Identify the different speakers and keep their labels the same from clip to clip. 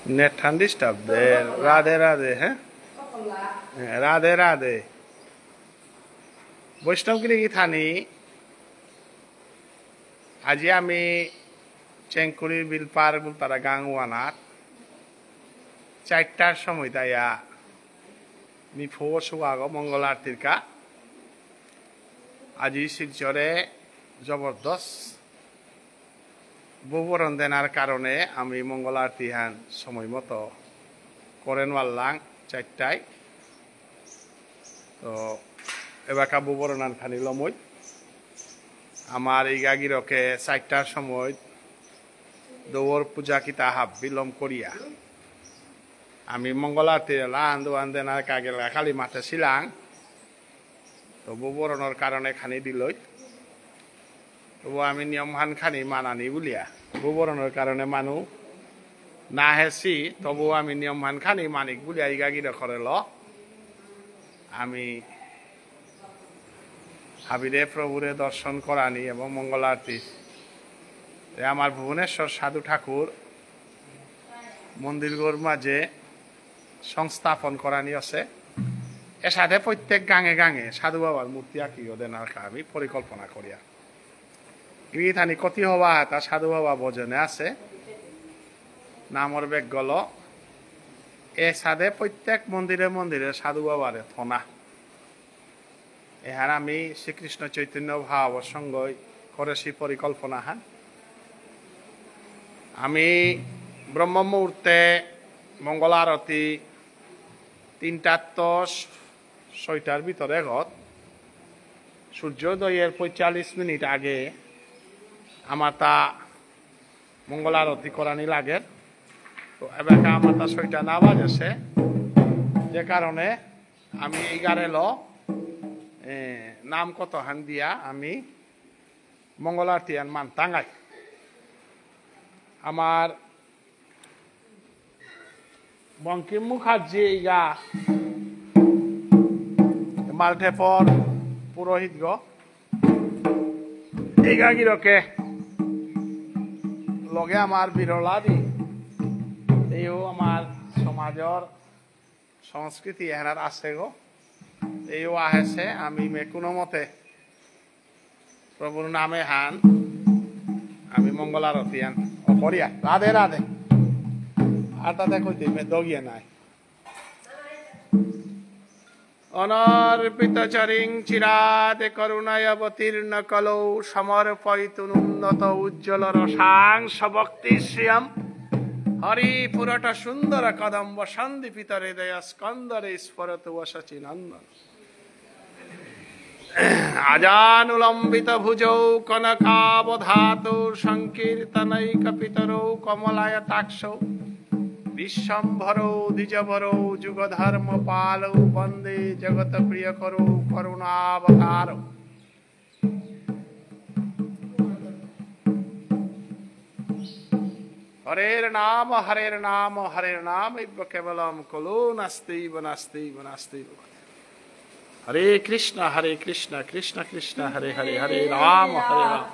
Speaker 1: Net disturb दे राधे राधे हैं राधे राधे বৈষ্ণৱগিৰি থানি আজি আমি চেংকুৰিৰ বিলপাৰ গুলপাৰা গাংৱানাত 4টার সময় তাইয়া মিফো সুয়াগ মঙ্গল আরতির কা আজি শিলচরে জবরদস্ত ববরণ দেনার কারণে আমি মঙ্গল আরতি হান সময় মতো করেন ওয়াল্লাং 4টায় তো এবাকা ববরণান খানি লমই আমার এই গাগিরকে 4টার সময় দৌর পূজা কিতা হাব বিলম করিয়া আমি মঙ্গল আরতি লান দেনার কাগে খালি মাঠে ছিলাম তো ববরণের কারণে খানি দিলই তবু আমি নিয়মহান খানি মানানি বুলিয়া ববরণের কারণে মানু না হেসি তবু আমি নিয়মহান খানি মানিক বুলিয়া এই গাগির করে ল আমি হাবিরে প্রভুরে দর্শন করানি এবং মঙ্গল আরতি আমার ভুবনেশ্বর সাধু ঠাকুর মন্দিরগুলোর মাঝে সংস্থাপন করানি আছে এর সাথে প্রত্যেক গাঙে গাঙে সাধু বাবার মূর্তি আঁকিও দেনার আমি পরিকল্পনা করিয়া গৃহীথানি কতি হওয়া তা সাধু বাবা ভজনে আছে নামর বেগ গল এ সাথে প্রত্যেক মন্দিরে মন্দিরে সাধু বাবারে থনা এহার আমি শ্রীকৃষ্ণ চৈতন্য ভাব সঙ্গ করেছি পরিকল্পনা হান আমি ব্রহ্ম মুহূর্তে মঙ্গল আরতি 3:06 ভিতরে ঘর সূর্যোদয়ের 45 মিনিট আগে আমার তা মঙ্গল আরতি করানি লাগে তো এবার আমার তা 6টা না বাজেছে যে কারণে আমি এই গাড়ে নাম কত হান দিয়া আমি মঙ্গল আরতি মান টাঙাই আমার বঙ্কিম মুখার্জি ইগা মালঠেপর পুরোহিত ইগা গিরকে লগে আমার বিরলা দি এইও আমার সমাজের সংস্কৃতি এহার আছে গো এইও আহেছে আমি কোনো মতে প্রভুর নামে হান আমি মঙ্গল আরতি হান করিয়া রাধে রাধে আর তাতে কইতে দগিয়ে নাই অনর্পিত চরিং চিরাতে করুণায় অবতীর্ণ কলৌ সমর্পয়িতুন্নত উজ্জ্বল রসাং সভক্তি শ্রিয়ম হরি পুরট সুন্দর কদম্ব সন্দীপিত হৃদয় স্কন্দরে স্ফরত বসচি নন্দন আজানুলম্বিত ভুজৌ কনকাবধাতু সংকীর্তনৈক পিতরৌ কমলায়তাক্ষৌ বিশ্বম্ভরৌ দ্বিজবরৌ যুগধর্ম পালৌ বন্দে জগৎ প্রিয় করৌ করুণাবতারৌ হরের নাম হরের নাম হরের নাম কেবলম কলো নাস্তিব নাস্তিব নাস্তিব হরে কৃষ্ণ কৃষ্ণ কৃষ্ণ হরে হরে হরে রাম হরে রাম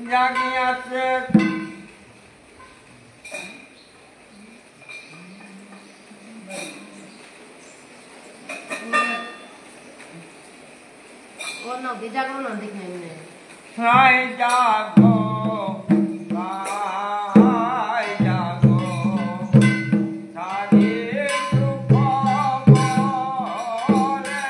Speaker 2: জাগিয়াছে সাই জাগো সাই জাগো সারি সুখ মরে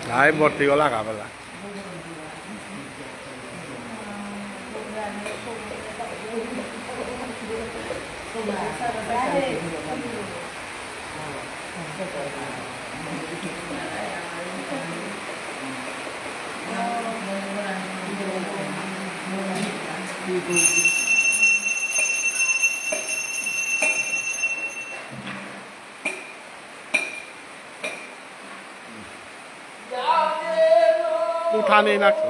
Speaker 1: Đấy, một tí có là cả vậy là. উঠানে নাকছো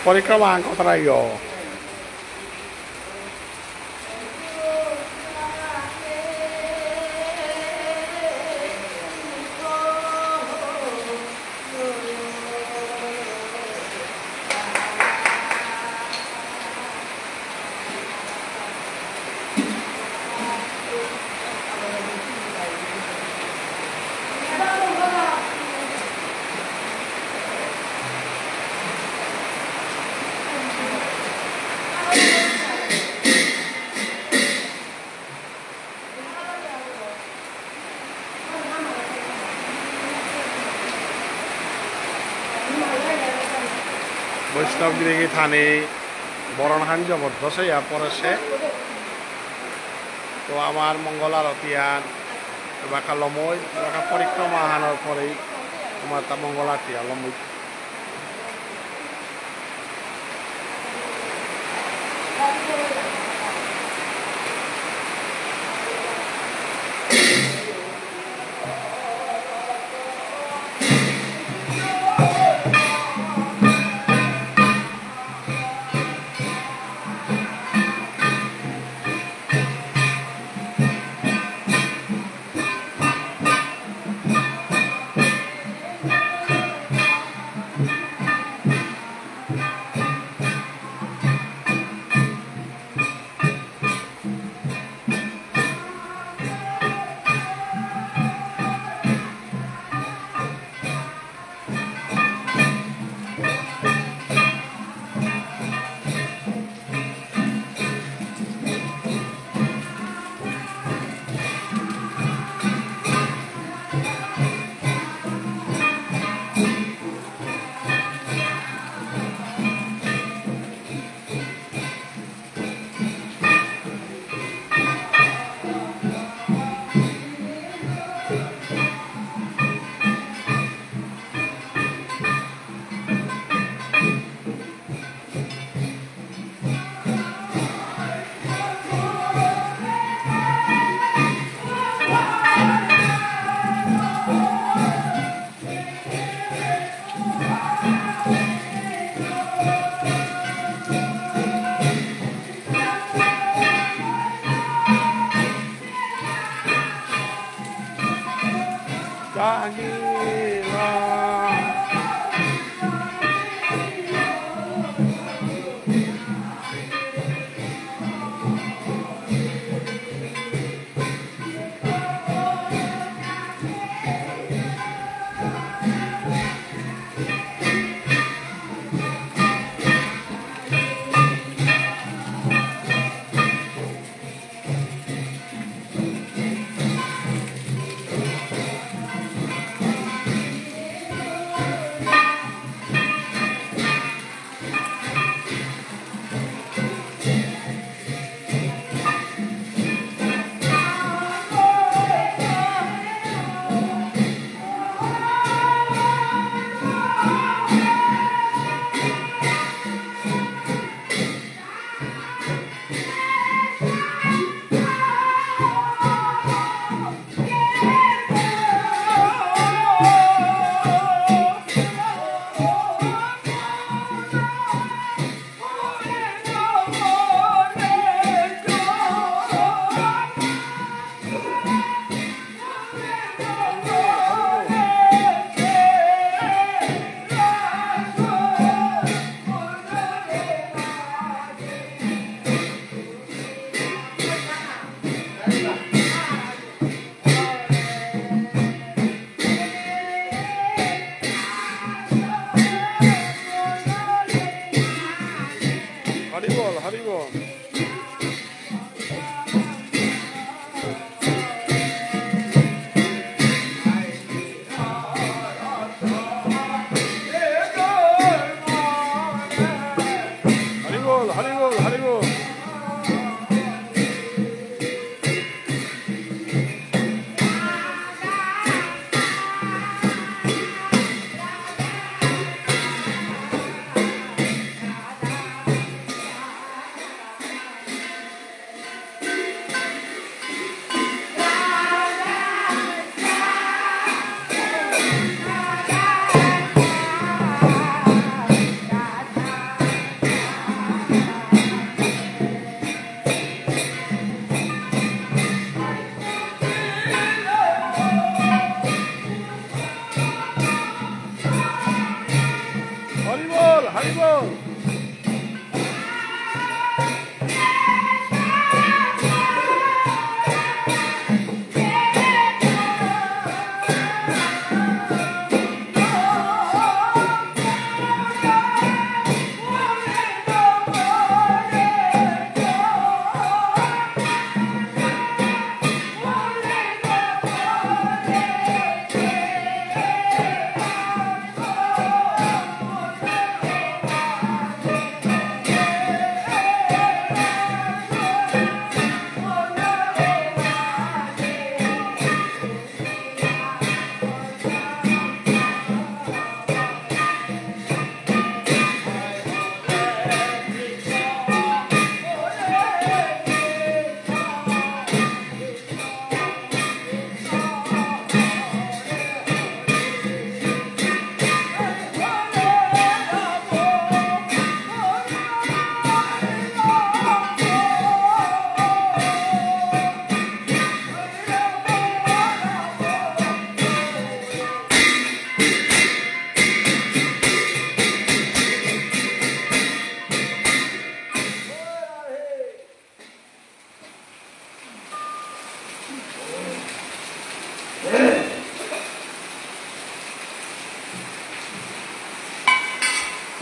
Speaker 1: পরিক্রমা কথা ইয় বৈষ্ণবগিরি থানে বরণহান জবরদস্ত ইয়া পড়েছে তো আমার মঙ্গল আরতিয়ান এবার লমই এবার পরিক্রমা আহানোর পরেই আমার তা মঙ্গল আরতিয়া লমই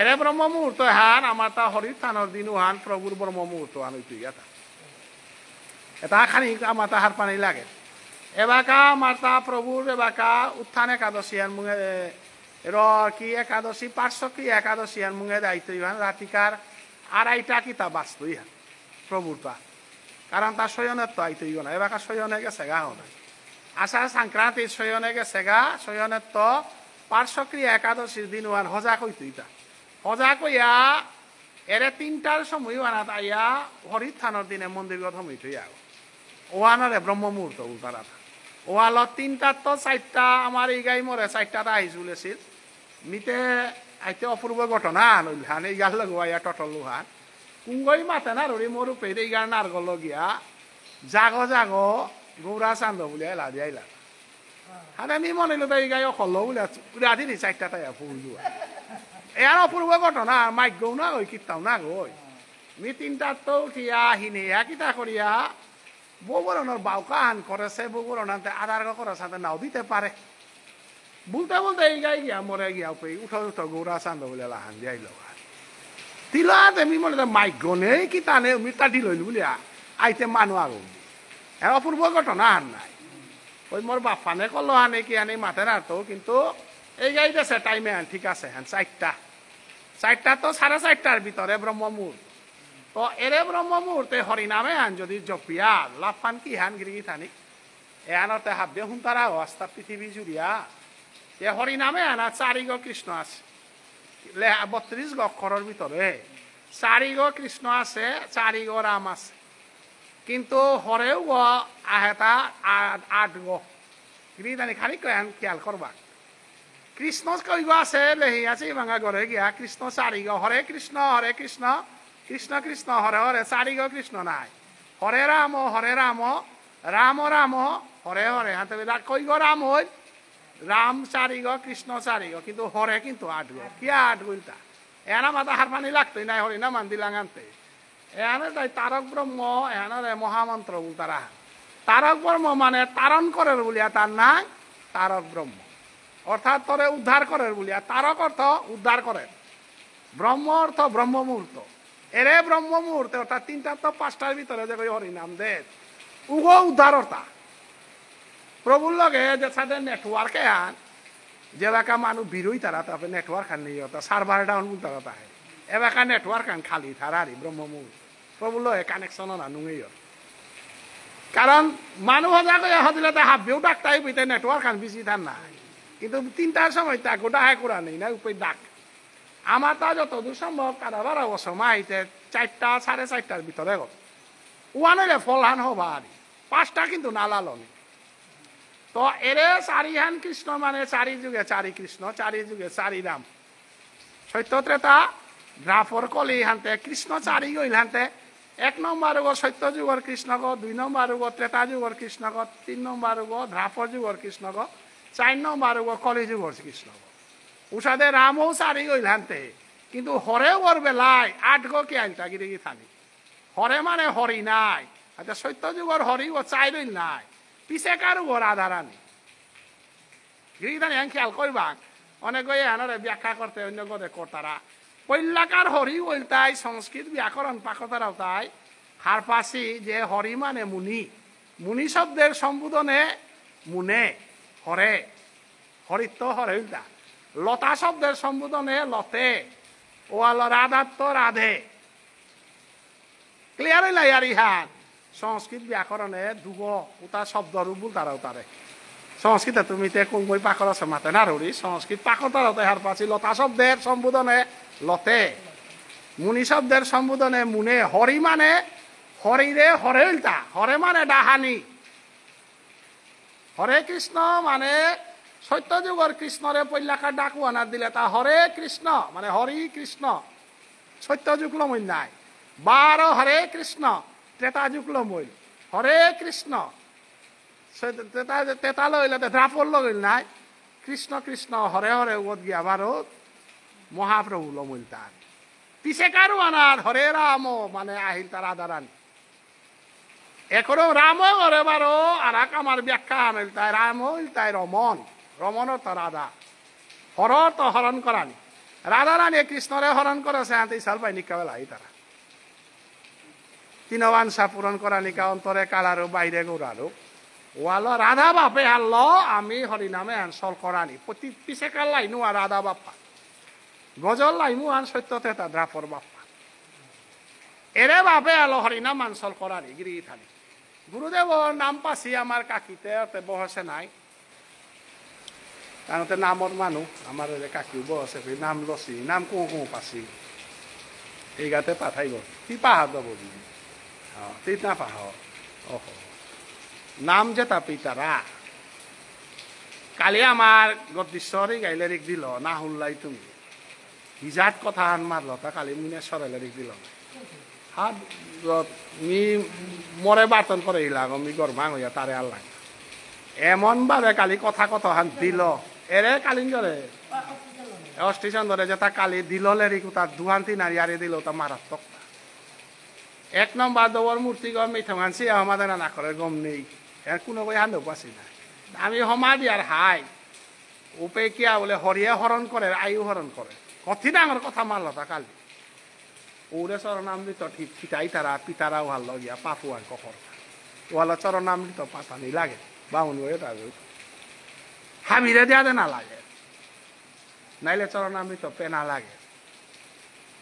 Speaker 1: এরে ব্রহ্ম মুহূর্ত হান আমার তা হরির থানোর দিন হান প্রভুর ব্রহ্ম মুহূর্ত হান তুই এটা খানি আমার তা হার পানি লাগে এবাকা আমার তা প্রভুর এবাকা উত্থান একাদশী হান মুঙে র কি একাদশী পার্শ্বকী একাদশী হান মুঙে দায়িত্ব হান রাতিকার আড়াইটা কিতা বাঁচতই হান প্রভুর তা কারণ তার শয়নের তো আইতই না এবাকা শয়নে গেছে গা হয় আষাঢ় সংক্রান্তির শয়নে গেছে গা শয়নের তো পার্শ্বক্রিয়া একাদশীর দিন ওয়ান হজা কইতই তা হজা কইয়া এরে 3টার সময় ওয়ানাত আইয়া হরির থানোর দিনে মন্দির কথা হইতই আগ ওয়ানরে ব্রহ্ম মুহূর্ত উল্টারা ওয়ালত 3টার তো 4টা আমার এই গাই মরে 4টাটা আহি চলেছিল মিতে আইতে অপূর্ব ঘটনা হান এই গাল লগোয়া টটল হান কুঙ্গই মাতে না রড়ি মরু পেয়ে এই গান আর গল গিয়া জাগ জাগ গৌরা চান্দ বলে এলা দিয়ে আইলা হাতে আমি মনে হলো এই গাই অকল বলে রাধি নি 4টা তাই ফুল যোৱা এর অপূর্ব ঘটনা মাইক গৌ না গই কীর্তাও না গই মি 3টার তো উঠিয়া হিনে কিতা করিয়া বৌবরণের বাউকা হান করেছে বৌবরণ আনতে আধার করার সাথে নাও দিতে পারে বলতে বলতে এই গাই গিয়া মরে গিয়া উঠো উঠো গৌরা চান্দ বলে হান দিয়ে আইল তিলা আমি মনে মাইক গনে কি টানে মিটা দি লইল বুলিয়া আইতে মানুষ আগ অপূর্ব ঘটনা হান নাই ওই মোর বাপানে কল আনে কি আনে মাথে রাখতো কিন্তু এই গাই দেশে টাইমে আন ঠিক আছে হ্যাঁ 4টা তো 4:30টার ভিতরে ব্রহ্ম মুহূর্ত তো এরে ব্রহ্ম মুহূর্তে হরিনামে আন যদি জপিয়া লাভ পান কি হান গিরি থানি এনতে হাব্বে হুঁতারা অস্তা পৃথিবী জুড়িয়া এ হরিনামে আনা 4 গো কৃষ্ণ আছে 32 গো অক্ষরের ভিতরে 4 গো কৃষ্ণ আছে 4 গো রাম আছে কিন্তু হরেও গো আহেতা 8 গো গিরি থানি খালি খেয়াল করবা কৃষ্ণ কই গো আছে লেহি আছে ভাঙা ঘরে গিয়া কৃষ্ণ 4 গো হরে কৃষ্ণ কৃষ্ণ কৃষ্ণ হরে হরে 4 গো কৃষ্ণ নাই হরে রাম রাম রাম হরে হরে হাতে কই গো রাম হই রাম 4 গো কৃষ্ণ 4 গো কিন্তু হরে কিন্তু 8 গো কি 8 গুলটা এনা মাথা হার পানি লাগতই নাই হরি না মান দিলাং আনতে এনে তাই তারক ব্রহ্ম এনারে মহামন্ত্র উল্টারা তারক ব্রহ্ম মানে তারণ করের বলিয়া তার নাই তারক ব্রহ্ম অর্থাৎ তরে উদ্ধার করের বলিয়া তারক অর্থ উদ্ধার করেন ব্রহ্ম অর্থ ব্রহ্ম মুহূর্ত এরে ব্রহ্ম মুহূর্তে অর্থাৎ 3টা তো 5টার ভিতরে যে হরিনাম দে উগো উদ্ধার অর্থা প্রভুর লগে যে সাথে নেটওয়ার্কে আন যে এলাকা মানুষ বিরোই তারা তারপরে নেটওয়ার্ক আন নেই হতা সার্ভার ডাউন বলতে কথা হয় এলাকা নেটওয়ার্ক আন খালি থারারি ব্রহ্ম মুহূর্ত প্রভুর লগে কানেকশন না নুঙেই কারণ মানুষ হজা করে হদিলে হাববেও ডাকটাই বইতে নেটওয়ার্ক আন বেশি থান নাই কিন্তু 3টার সময় তা গোটা হাই করা নেই না উপরে ডাক আমার তা যতদূর সম্ভব কাদা 12 বছর মাইতে 4টা 4:30টার ভিতরে গল ওয়ানে ফলহান হবা আর 5টা কিন্তু নালালনি তো এরে 4 হান কৃষ্ণ মানে 4 যুগে 4 কৃষ্ণ 4 যুগে 4 রাম সত্য ত্রেতা দ্রাপর কলি হানতে কৃষ্ণ 4 গইল হানতে 1 নম্বর গো সত্য যুগর কৃষ্ণ গো 2 নম্বর গো ত্রেতা যুগর কৃষ্ণ গো 3 নম্বর গো দ্রাপর যুগর কৃষ্ণ গো 4 নম্বর গো কলি যুগর কৃষ্ণ গো উষাদে রামও 4 গইল হানতে কিন্তু হরে ওর বেলায় 8 গো কি আইলতা গিরি থানি হরে মানে হরি নাই আচ্ছা সত্য যুগর হরি ও 4 রইল নাই পিছে কারো গো রাধারানী গিরি থানি খেয়াল করবা অনেক এনারে ব্যাখ্যা করতে অন্য গদে কর্তারা পৈল্লাকার হরি ওইলতাই সংস্কৃত ব্যাকরণ পাকতারাও তাই হারপাসি যে হরি মানে মুনি মুনি শব্দের সম্বোধনে মুনে হরে হরিত্ব হরে উল্টা লতা শব্দের সম্বোধনে লতে ও আলো রাধাত্ম রাধে ক্লিয়ার হইলা ইয়ার ইহান সংস্কৃত ব্যাকরণে দুগ ওটা শব্দ রূপ তারাও তারে সংস্কৃতে তুমি কোন বই পাকর আছে মাতে না রড়ি সংস্কৃত পাকতারাও তাই হারপাসি লতা শব্দের সম্বোধনে লতে মুনি শব্দের সম্বোধনে মুনে হরি মানে হরিরে হরে উল্টা হরে মানে ডাহানি হরে কৃষ্ণ মানে সত্য যুগর কৃষ্ণরে পৈলাকার ডাকু আনার দিলে তা হরে কৃষ্ণ মানে হরি কৃষ্ণ সত্য যুগ লমইল নাই 12 হরে কৃষ্ণ ত্রেতা যুগ লমইল হরে কৃষ্ণ তেতা লইলে দ্রাপর লইল নাই কৃষ্ণ কৃষ্ণ হরে হরে উদ গিয়া ভারত মহাপ্রভু লমইল তার পিছে কারু আনার হরে রাম মানে আহিল তার আদারান এখনো রাম হরে বারো আর আমার ব্যাখ্যা আনিল তাই রাম হইল তাই রমন রমন তো রাধা হর তো হরণ করানি রাধা রানী কৃষ্ণরে হরণ করেছে আনতে সাল পাই নিকা বেলা তারা তিনবাংশা পূরণ করা নিকা অন্তরে কালারও বাইরে গৌরারও ওয়ালো রাধা বাপে আল্ল আমি হরিনামে আনসল করানি প্রতি পিছে কাল লাইনু আর রাধা বাপ্পা গজল লাইনু আন সত্যতে তা দ্রাপর বাপ্পা এরে বাপে আলো হরিনাম আনসল করানি গিরি থানি গুরুদেবর নাম পাছি আমার কাকিতে বহসে নাই তাহলে নামর মানুষ আমার কাকিও বসে নাম লসি নাম কো পাছি এই গাতে পাঠাইব তুই পাহাড় দেব তুই না পাহাড় ওহ নাম যেটা পিতারা কালি আমার গদ্দীশ্বরী গাইলে রিক দিল না হুল্লাই তুমি হিজাত কথা হান মারল তা কালি মিনে সরাইলে রিক দিল হাত মি মরে বাতন করে ইলাগ মি গরমা হইয়া তারে আল্লাহ এমন ভাবে কালি কথা কত হান দিল এরে কালিন করে স্টেশন ধরে যেটা কালি দিল লেরিক তার দুহান্তি নারী আরে দিল তা মারাত্মক এক নম্বর দৌড় মূর্তি গম মিঠা মানছি আমাদের না করে গম নেই এর কোনো বই হান্ডো পাচ্ছি না আমি সমাধি আর হাই উপে কিয়া বলে হরিয়ে হরণ করে আয়ু হরণ করে কথি ডাঙর কথা মারল তা কালি ওরে চরণামৃত ঠিক ছিটাই তারা পিতারাও ভাল লগিয়া পাপু আর কখর ওয়ালা চরণামৃত পাতানি লাগে বাউন হয়ে তাদের হাবিরে দেয়া না লাগে নাইলে চরণামৃত পেনা লাগে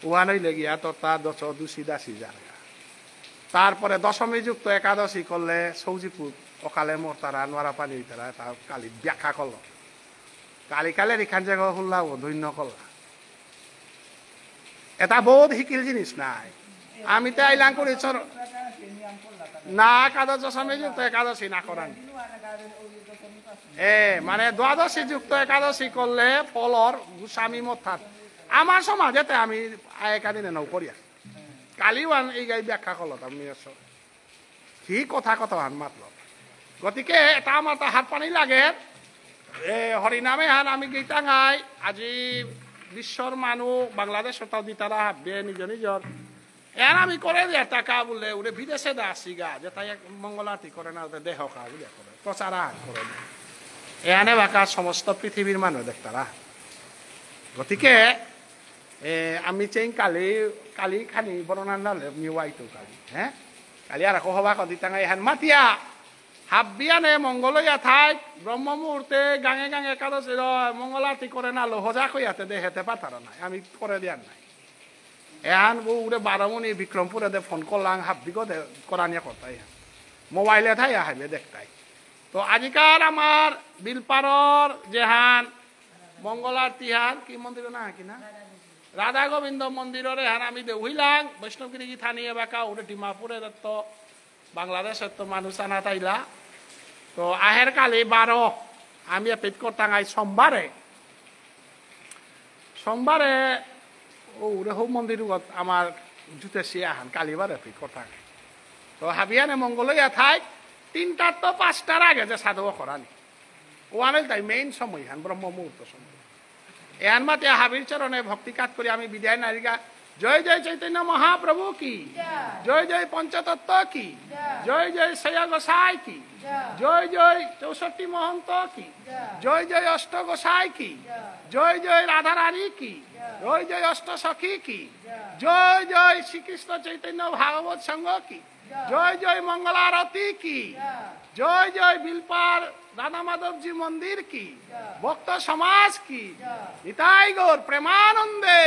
Speaker 1: ওয়া নইলে গিয়া তো তা দশ দুশি দাসি জায়গা তারপরে দশমী যুক্ত একাদশী করলে সৌজিপুর অকালে মোর তারা নোয়ারা পানি তারা তা কালি ব্যাখ্যা করল কালি কালে রিখান জায়গা হুল্লা ও ধন্য করলা এটা বহুত শিকিল জিনিস নাই আমি তো আইলাম করি না একাদশ দশমী যুক্ত একাদশী না করান মানে দ্বাদশী যুক্ত একাদশী করলে ফলর গোস্বামী মথার আমার সমাজেতে আমি একাদিনে নৌ করিয়া কালিওয়ান এই গাই ব্যাখ্যা করল আমি কি কথা কত হান মাতল গতিকে এটা আমার তো হাত পানি লাগে হরিনামে হান আমি গীতা গাই আজি বিশ্বর মানুষ বাংলাদেশ তাও দিতারা হাববে নিজ নিজর এর আমি করে দিয়ে টাকা বলে ওরে বিদেশে দা আসি গা যে তাই মঙ্গল আরতি করে না দেহ কা বলে করে প্রচার করে এনে বাকা সমস্ত পৃথিবীর মানুষ দেখতারা গতিকে আমি চেইন কালি খানি বর্ণনা নালে নিওয়াইতো কালি হ্যাঁ কালি আর হবা কদি টাঙাই হান মাতিয়া হাবিয়ানে মঙ্গলইয়া থাই ব্রহ্ম মুহূর্তে গাঙে গাঙে একাদশী মঙ্গল আরতি করে না লোহজা কইয়াতে দেহেতে পাতার নাই আমি করে দিয়ার নাই এহান উড়ে বারমণি বিক্রমপুরে দে ফোন করলাম হাব্বিগো দে করানিয়া করতাই মোবাইলে থাই আহাইবে দেখতাই তো আজিকার আমার বিলপারর যেহান মঙ্গল আরতি হান কি মন্দির না কিনা রাধা গোবিন্দ মন্দিরের হান আমি দেউহিলাম বৈষ্ণবগিরি থানিয়ে বাঁকা ওটা ডিমাপুরে তো বাংলাদেশের তো মানুষ আনা তাইলা তো আহের কালি 12 আমি পেট করতাম আই সোমবারে ও রেহু মন্দির আমার জুতে শিয়া হান কালিবারে পেট করতাম তো হাবিয়ানে মঙ্গলইয়া থাই 3টার তো 5টার আগে যে সাধু করানি ও আনেল তাই মেইন সময় হান ব্রহ্ম মুহূর্ত সময় এন মাতে হাবির চরণে ভক্তি কাজ করি আমি বিদায় নারিকা জয় জয় চৈতন্য মহাপ্রভু কি জয় জয় পঞ্চতত্ত্ব কি জয় জয় সয়া গোসাই কি জয় জয় 64 মহন্ত কি জয় জয় অষ্ট গোসাই কি জয় জয় রাধা রানী কি জয় জয় অষ্ট সখী কি জয় জয় শ্রীকৃষ্ণ চৈতন্য ভাগবত সংঘ কি জয় জয় মঙ্গলারতি কি জয় জয় বিলপার রাধা মাধবজি মন্দির কি ভক্ত সমাজ কি নিতাই গৌর প্রেমানন্দে